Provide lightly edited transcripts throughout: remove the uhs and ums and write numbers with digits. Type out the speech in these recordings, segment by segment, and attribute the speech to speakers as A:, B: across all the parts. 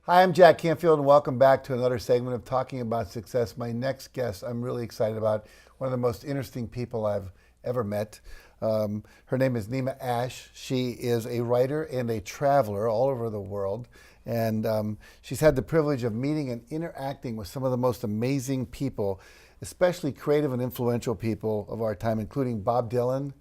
A: Hi, I'm Jack Canfield, and welcome back to another segment of Talking About Success. My next guest, I'm really excited about, one of the most interesting people I've ever met. Her name is Nima Ash. She is a writer and a traveler all over the world, and she's had the privilege of meeting and interacting with some of the most amazing people, especially creative and influential people of our time, including Bob Dylan,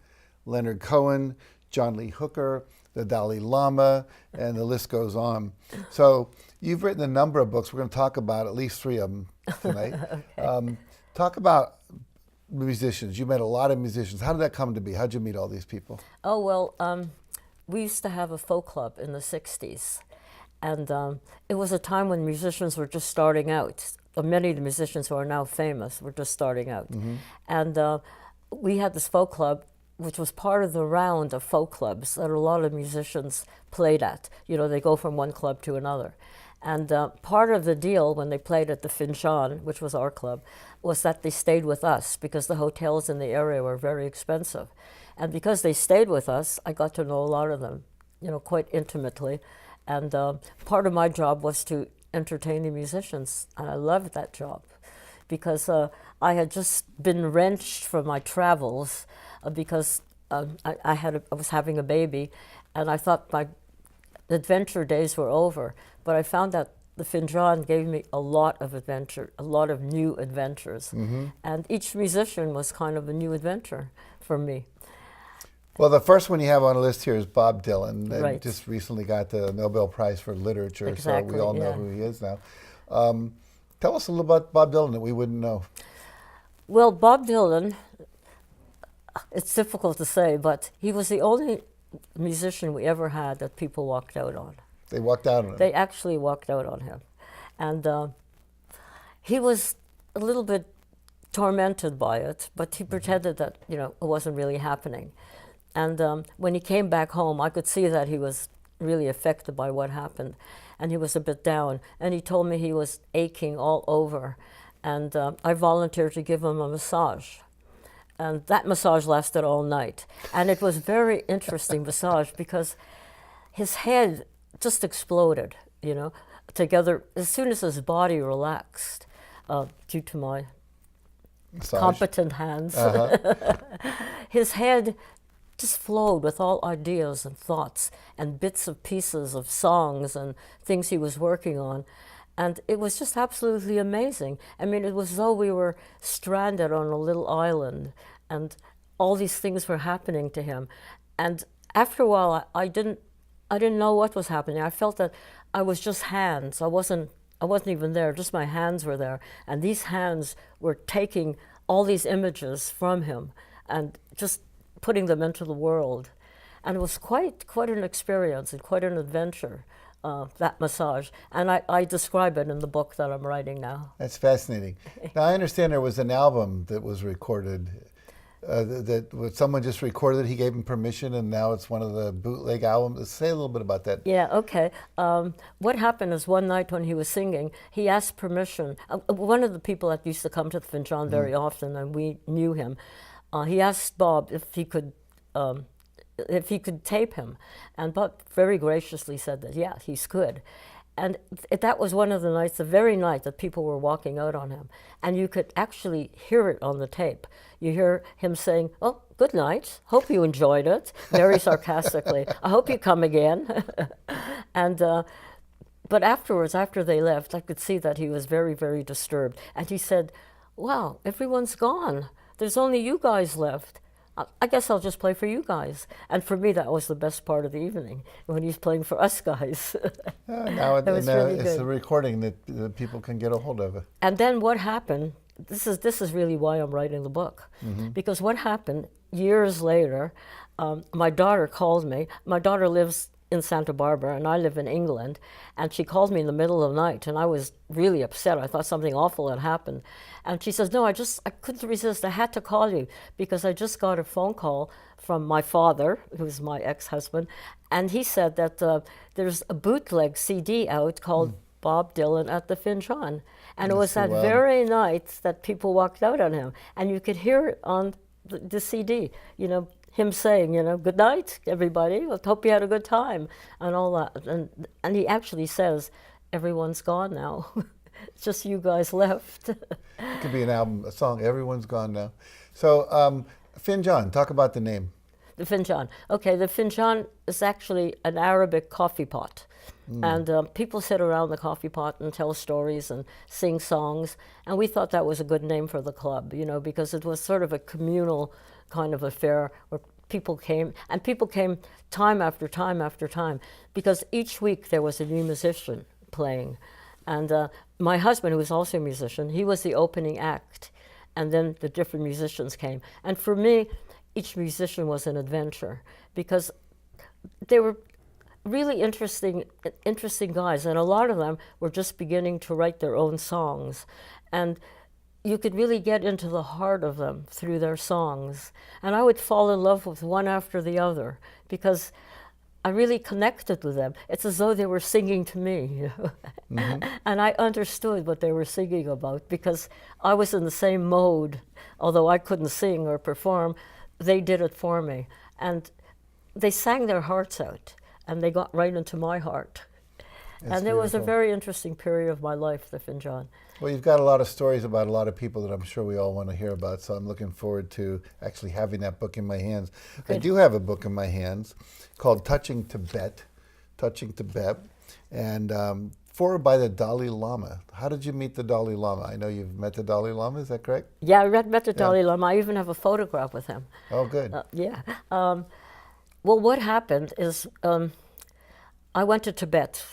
A: Leonard Cohen, John Lee Hooker, the Dalai Lama, and the list goes on. So you've written a number of books. We're going to talk about at least three of them tonight.
B: Okay.
A: Talk about musicians. You met a lot of musicians. How did that come to be? How did you meet all these people?
B: Oh, well, we used to have a folk club in the 60s. And it was a time when musicians were just starting out. Many of the musicians who are now famous were just starting out. And we had this folk club, which was part of the round of folk clubs that a lot of musicians played at. You know, they go from one club to another. And part of the deal when they played at the Finjan, which was our club, was that they stayed with us because the hotels in the area were very expensive. And because they stayed with us, I got to know a lot of them, you know, quite intimately. And part of my job was to entertain the musicians, and I loved that job because I had just been wrenched from my travels because I was having a baby, and I thought my adventure days were over. But I found that the Finjan gave me a lot of adventure, a lot of new adventures, and each musician was kind of a new adventure for me.
A: Well, the first one you have on the list here is Bob Dylan. And
B: Right.
A: just recently got the Nobel Prize for Literature, so
B: Exactly,
A: we all know
B: yeah.
A: who he is now. Tell us a little about Bob Dylan that we wouldn't know.
B: Well, Bob Dylan, it's difficult to say, but he was the only musician we ever had that people walked out on.
A: They walked out on him.
B: They actually walked out on him. And he was a little bit tormented by it, but he pretended that, you know, it wasn't really happening. And when he came back home, I could see that he was really affected by what happened. And he was a bit down. And he told me he was aching all over. And I volunteered to give him a massage. And that massage lasted all night. And it was very interesting massage because his head just exploded, you know, together as soon as his body relaxed due to my
A: Massage.
B: competent hands. His head just flowed with all ideas and thoughts and bits of pieces of songs and things he was working on. And it was just absolutely amazing. I mean, it was as though we were stranded on a little island and all these things were happening to him. And after a while, I didn't know what was happening. I felt that I was just hands. I wasn't even there, just my hands were there. And these hands were taking all these images from him and just putting them into the world. And it was quite an experience and quite an adventure, that massage. And I describe it in the book that I'm writing now.
A: That's fascinating. Now, I understand there was an album that was recorded, that someone just recorded. He gave him permission, and now it's one of the bootleg albums. Say a little bit about that.
B: Yeah, okay. What happened is one night when he was singing, he asked permission. One of the people that used to come to the Finjan very often, and we knew him, he asked Bob if he could tape him. And Bob very graciously said that, yeah, he could. And that was one of the nights, the very night that people were walking out on him. And you could actually hear it on the tape. You hear him saying, "Oh, good night. Hope you enjoyed it," very sarcastically. "I hope you come again." And but afterwards, after they left, I could see that he was very, very disturbed. And he said, "Wow, everyone's gone. There's only you guys left. I guess I'll just play for you guys." And for me, that was the best part of the evening, when he's playing for us guys.
A: Now
B: That was really
A: it's a
B: good.
A: recording that people can get a hold of.
B: And then what happened, this is really why I'm writing the book. Because what happened years later, my daughter called me. My daughter lives in Santa Barbara and I live in England, and she called me in the middle of the night and I was really upset. I thought something awful had happened. And she says, "No, I couldn't resist. I had to call you because I just got a phone call from my father, who's my ex-husband, and he said that there's a bootleg CD out called Bob Dylan at the Finjan." And it was that
A: Wow.
B: very night that people walked out on him. And you could hear it on the CD, you know, him saying, you know, "Good night, everybody. I hope you had a good time," and all that. And he actually says, everyone's gone now. It's just you guys left.
A: It could be an album, a song. Everyone's gone now. So, Finjan, talk about the name.
B: The finjan. Okay, the finjan is actually an Arabic coffee pot. And people sit around the coffee pot and tell stories and sing songs. And we thought that was a good name for the club, you know, because it was sort of a communal kind of affair where people came. And people came time after time after time, because each week there was a new musician playing. And my husband, who was also a musician, he was the opening act. And then the different musicians came. And for me, each musician was an adventure, because they were really interesting guys, and a lot of them were just beginning to write their own songs, and you could really get into the heart of them through their songs. And I would fall in love with one after the other, because I really connected with them. It's as though they were singing to me, you know? And I understood what they were singing about, because I was in the same mode. Although I couldn't sing or perform, they did it for me. And they sang their hearts out, and they got right into my heart. And it was a very interesting period of my life, the Finjan.
A: Well, you've got a lot of stories about a lot of people that I'm sure we all want to hear about, so I'm looking forward to actually having that book in my hands. Good. I do have a book in my hands called Touching Tibet, and forward by the Dalai Lama. How did you meet the Dalai Lama? I know you've met the Dalai Lama, is that correct?
B: Yeah, I met the Dalai Lama. I even have a photograph with him.
A: Oh, good.
B: Yeah. Well, what happened is I went to Tibet.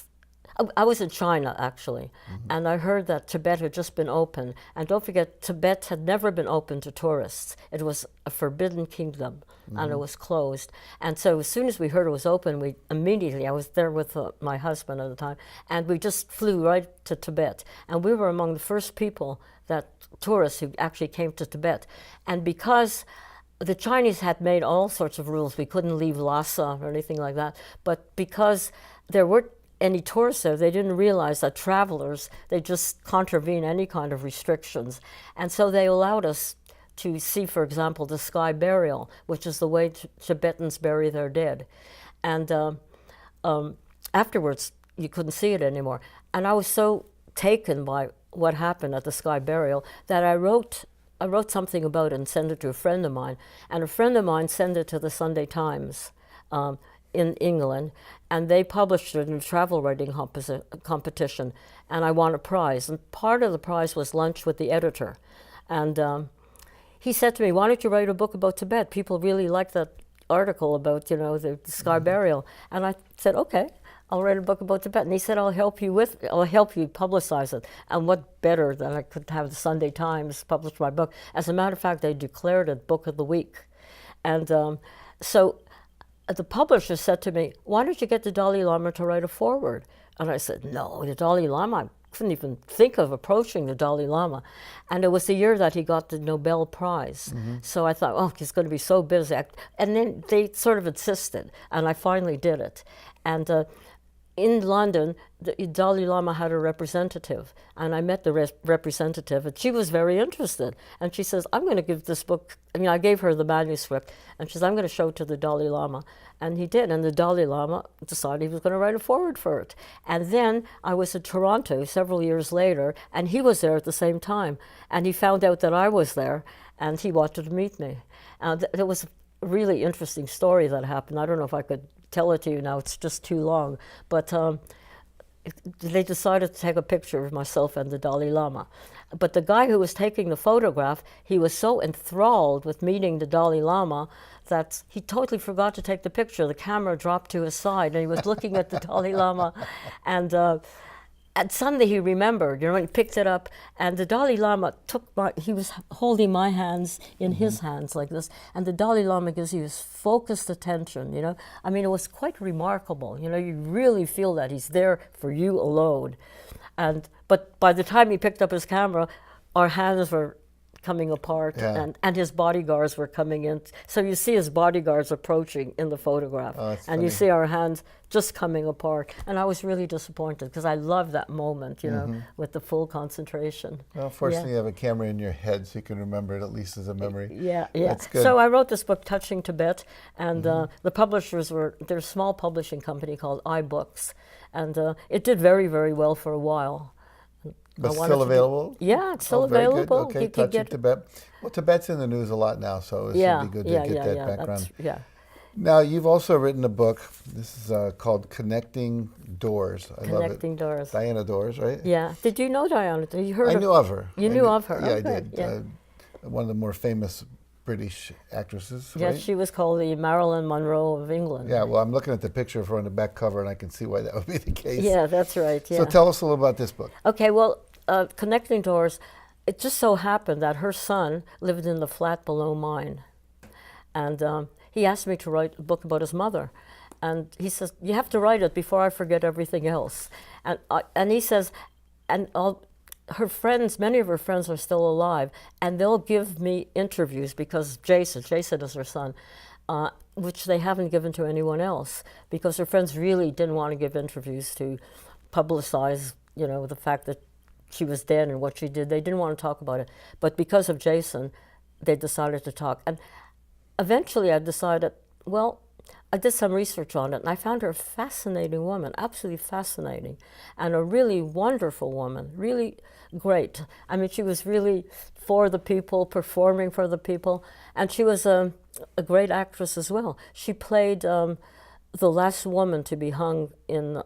B: I was in China, actually, and I heard that Tibet had just been opened. And don't forget, Tibet had never been open to tourists. It was a forbidden kingdom, and it was closed. And so as soon as we heard it was open, I was there with my husband at the time, and we just flew right to Tibet. And we were among the first tourists who actually came to Tibet. And because the Chinese had made all sorts of rules, we couldn't leave Lhasa or anything like that, but because there weren't any tourists there, they didn't realize that travelers, they just contravene any kind of restrictions. And so they allowed us to see, for example, the sky burial, which is the way Tibetans bury their dead. And afterwards, you couldn't see it anymore. And I was so taken by what happened at the sky burial that I wrote something about it and sent it to a friend of mine. And a friend of mine sent it to the Sunday Times in England, and they published it in a travel writing competition, and I won a prize. And part of the prize was lunch with the editor. And he said to me, "Why don't you write a book about Tibet? People really like that article about, you know, the sky burial." And I said, "Okay, I'll write a book about Tibet." And he said, I'll help you publicize it. And what better than I could have the Sunday Times publish my book. As a matter of fact, they declared it Book of the Week. And so the publisher said to me, "Why don't you get the Dalai Lama to write a foreword?" And I said, "No, the Dalai Lama, I couldn't even think of approaching the Dalai Lama." And it was the year that he got the Nobel Prize. So I thought, oh, he's going to be so busy. And then they sort of insisted, and I finally did it. And in London, the Dalai Lama had a representative, and I met the representative, and she was very interested. And she says, "I'm going to give this book," I gave her the manuscript, and she says, "I'm going to show it to the Dalai Lama." And he did, and the Dalai Lama decided he was going to write a foreword for it. And then I was in Toronto several years later, and he was there at the same time, and he found out that I was there, and he wanted to meet me. And there was a really interesting story that happened. I don't know if I could tell it to you now, it's just too long, but they decided to take a picture of myself and the Dalai Lama. But the guy who was taking the photograph, he was so enthralled with meeting the Dalai Lama that he totally forgot to take the picture. The camera dropped to his side, and he was looking at the Dalai Lama, and suddenly he remembered, you know, he picked it up, and the Dalai Lama he was holding my hands in his hands like this, and the Dalai Lama gives you his focused attention, you know. I mean, it was quite remarkable, you know, you really feel that he's there for you alone. But by the time he picked up his camera, our hands were coming apart,
A: Yeah.
B: and his bodyguards were coming in. So you see his bodyguards approaching in the photograph,
A: Oh, that's
B: and you
A: funny.
B: see our hands just coming apart. And I was really disappointed because I love that moment, you know, with the full concentration.
A: Well, fortunately, you have a camera in your head, so you can remember it at least as a memory.
B: Yeah, yeah.
A: That's good.
B: So I wrote this book, Touching Tibet, and the publishers there's a small publishing company called iBooks, and it did very, very well for a while.
A: But
B: I wanted
A: still
B: to do-
A: available?
B: Yeah, it's still
A: Oh, very good.
B: available.
A: Okay,
B: You could
A: Touching
B: get
A: Tibet. Well, Tibet's in the news a lot now, so it
B: yeah,
A: would be good
B: yeah,
A: to get
B: yeah,
A: that
B: yeah.
A: background.
B: Yeah.
A: Now, you've also written a book. This is called Connecting Doors. I love
B: Connecting
A: it.
B: Doors.
A: Diana Doors, right?
B: Yeah. Did you know Diana? You heard
A: I
B: of
A: knew of her.
B: You
A: I
B: knew of her?
A: Yeah,
B: Oh,
A: I
B: good.
A: did.
B: Yeah.
A: One of the more famous British actresses,
B: Yes,
A: right?
B: she was called the Marilyn Monroe of England.
A: Yeah, well, I'm looking at the picture of her on the back cover, and I can see why that would be the case.
B: Yeah, that's right. Yeah.
A: So tell us a little about this book.
B: Okay, well, Connecting Doors, it just so happened that her son lived in the flat below mine. And he asked me to write a book about his mother. And he says, you have to write it before I forget everything else. And he says, and her friends, many of her friends are still alive, and they'll give me interviews because Jason is her son, which they haven't given to anyone else because her friends really didn't want to give interviews to publicize, you know, the fact that she was dead and what she did. They didn't want to talk about it. But because of Jason, they decided to talk. And eventually I decided, well, I did some research on it, and I found her a fascinating woman, absolutely fascinating, and a really wonderful woman, really great. I mean, she was really for the people, performing for the people, and she was a great actress as well. She played the last woman to be hung in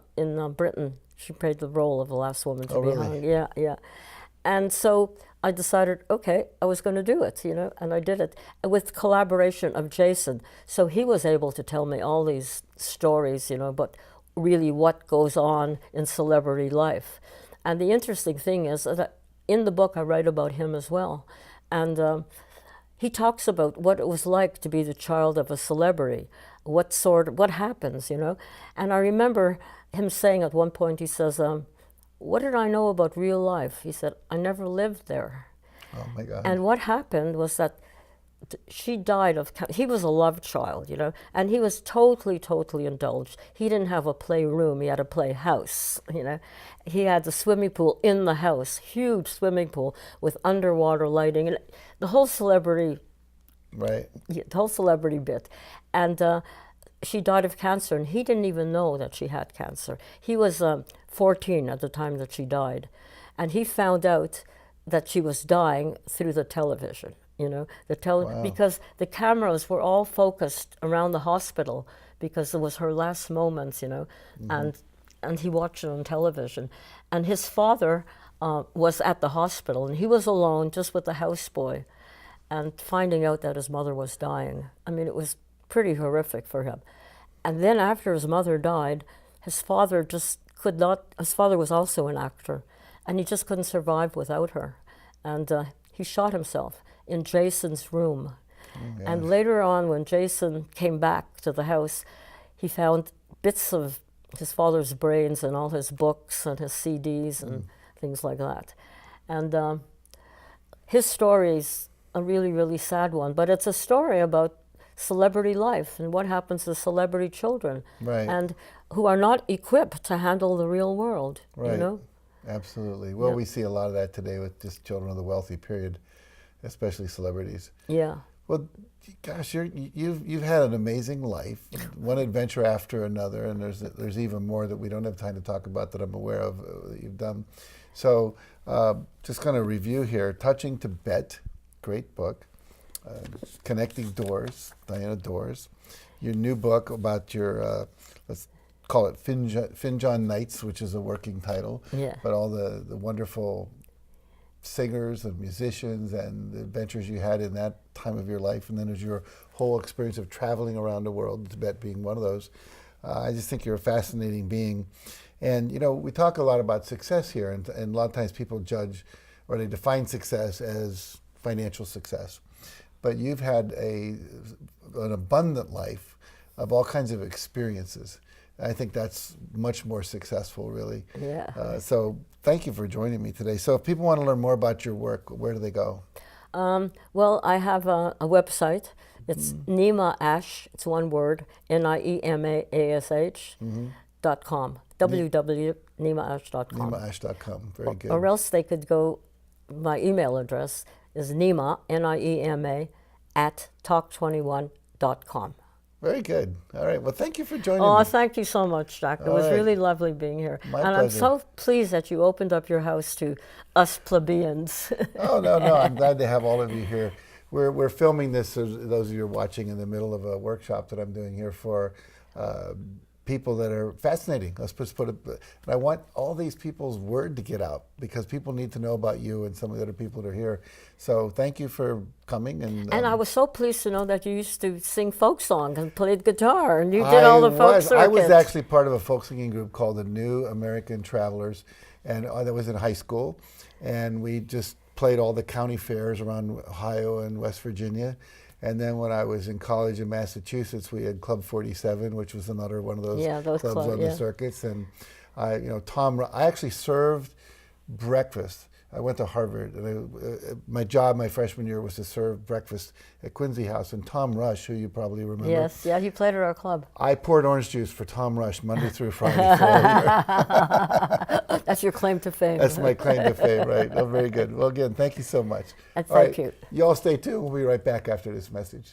B: Britain. She played the role of the last woman to be
A: really?
B: hung. Yeah, yeah. And so I decided, okay, I was going to do it, you know, and I did it with collaboration of Jason. So he was able to tell me all these stories, you know, but really what goes on in celebrity life. And the interesting thing is that in the book I write about him as well. And he talks about what it was like to be the child of a celebrity, what happens, you know. And I remember him saying at one point, he says, what did I know about real life? He said, I never lived there.
A: Oh, my God.
B: And what happened was that she died of, he was a love child, you know, and he was totally, totally indulged. He didn't have a playroom, he had a playhouse, you know. He had the swimming pool in the house, huge swimming pool with underwater lighting, and the whole celebrity,
A: Right.
B: the whole celebrity bit. And she died of cancer, and he didn't even know that she had cancer. He was 14 at the time that she died, and he found out that she was dying through the television, you know,
A: Wow.
B: because the cameras were all focused around the hospital because it was her last moments, you know, and he watched it on television. And his father was at the hospital, and he was alone just with the houseboy, and finding out that his mother was dying. I mean, it was pretty horrific for him. And then after his mother died, his father just could not, his father was also an actor, and he just couldn't survive without her. And he shot himself in Jason's room. And later on, when Jason came back to the house, he found bits of his father's brains and all his books and his CDs and things like that. And his story's a really, really sad one, but it's a story about celebrity life and what happens to celebrity children,
A: Right.
B: and who are not equipped to handle the real world,
A: Right.
B: you know?
A: Absolutely. Well,
B: Yeah.
A: we see a lot of that today with just children of the wealthy, period, especially celebrities.
B: Yeah.
A: Well, gosh, you've had an amazing life, one adventure after another, and there's even more that we don't have time to talk about that I'm aware of that you've done. So, just kind of review here: Touching Tibet, great book. Connecting Doors, Diana Doors. Your new book about your, let's call it Finjan Nights, which is a working title.
B: Yeah.
A: But all the wonderful singers and musicians and the adventures you had in that time of your life, and then there's your whole experience of traveling around the world, Tibet being one of those. I just think you're a fascinating being. And, you know, we talk a lot about success here, and a lot of times people judge or they define success as financial success. But you've had an abundant life of all kinds of experiences. I think that's much more successful, really.
B: Yeah.
A: So thank you for joining me today. So if people want to learn more about your work, where do they go?
B: Well, I have a website. It's Nima Ash. It's one word. NIEMAASH .com. www.nimaash.com.
A: NimaAsh.com. Very good.
B: Or else they could go. My email address is Nima NIEMA at talk21.com.
A: Very good. All right. Well, thank you for joining
B: Oh,
A: me.
B: thank you so much, Jack. It
A: All
B: was
A: right.
B: really lovely being here.
A: My
B: and
A: pleasure.
B: I'm so pleased that you opened up your house to us plebeians.
A: Oh, no. I'm glad to have all of you here. We're filming this, as those of you who are watching, in the middle of a workshop that I'm doing here for people that are fascinating. Let's just put it. And I want all these people's word to get out because people need to know about you and some of the other people that are here. So thank you for coming. And
B: I was so pleased to know that you used to sing folk songs and played guitar, and you did all the folk circuits.
A: I was actually part of a folk singing group called the New American Travelers, and that was in high school, and we just played all the county fairs around Ohio and West Virginia. And then when I was in college in Massachusetts, we had Club 47, which was another one of those, clubs on the circuits. And I actually served breakfast. I went to Harvard, and my job my freshman year was to serve breakfast at Quincy House. And Tom Rush, who you probably remember.
B: Yes, yeah, he played at our club.
A: I poured orange juice for Tom Rush Monday through Friday for a year.
B: That's your claim to fame.
A: That's my claim to fame, right? Oh, very good. Well, again, thank you so much.
B: And thank you.
A: You all stay tuned. We'll be right back after this message.